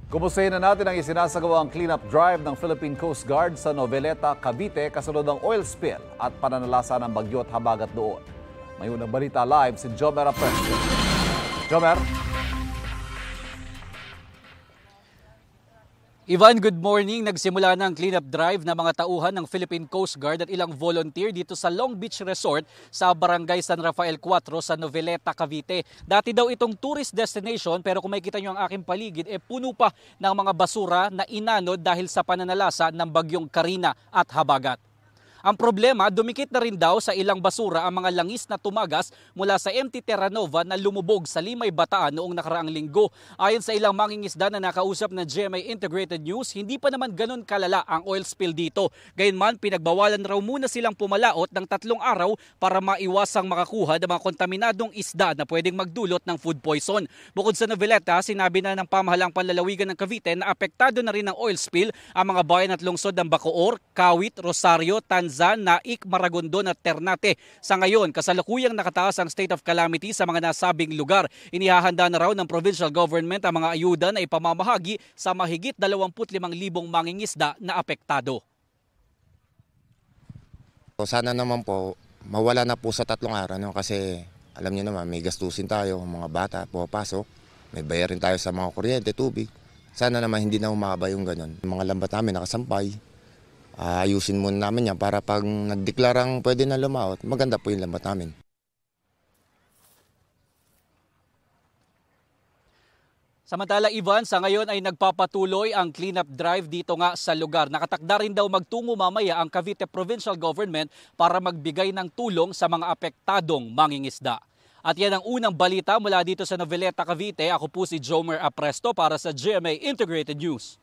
Kumustahin na natin ang isinasagawang cleanup drive ng Philippine Coast Guard sa Noveleta, Cavite kasunod ng oil spill at pananalasa ng bagyo at habagat doon. May unang balita live si Jomer Apresto. Jomer? Ivan, good morning. Nagsimula na ang cleanup drive ng mga tauhan ng Philippine Coast Guard at ilang volunteer dito sa Long Beach Resort sa Barangay San Rafael 4 sa Noveleta, Cavite. Dati daw itong tourist destination pero kung makikita nyo ang aking paligid, puno pa ng mga basura na inanod dahil sa pananalasa ng bagyong Karina at habagat. Ang problema, dumikit na rin daw sa ilang basura ang mga langis na tumagas mula sa MT Terra Nova na lumubog sa Limay, Bataan noong nakaraang linggo. Ayon sa ilang mangingisda na nakausap ng GMA Integrated News, hindi pa naman ganun kalala ang oil spill dito. Gayunman, pinagbawalan raw muna silang pumalaot ng 3 araw para maiwasang makakuha ng mga kontaminadong isda na pwedeng magdulot ng food poison. Bukod sa Noveleta, sinabi na ng pamahalang panlalawigan ng Cavite na apektado na rin ng oil spill ang mga bayan at lungsod ng Bacoor, Kawit, Rosario, Tanzan, Naik, Maragondon at Ternate. Sa ngayon, kasalukuyang nakataas ang state of calamity sa mga nasabing lugar. Inihahanda na raw ng provincial government ang mga ayuda na ipamamahagi sa mahigit 25,000 mangingisda na apektado. Sana naman po mawala na po sa 3 araw kasi alam niyo naman may gastusin tayo, mga bata pupasok, may bayarin tayo sa mga kuryente, tubig. Sana naman hindi na umaba yung ganun. Mga lambat namin nakasampay. Ayusin muna namin yan para pag nagdeklarang pwede na lumaot, maganda po yung lambat namin. Samantala, Ivan, sa ngayon ay nagpapatuloy ang cleanup drive dito nga sa lugar. Nakatakda rin daw magtungo mamaya ang Cavite Provincial Government para magbigay ng tulong sa mga apektadong mangingisda. At yan ang unang balita mula dito sa Noveleta, Cavite. Ako po si Jomer Apresto para sa GMA Integrated News.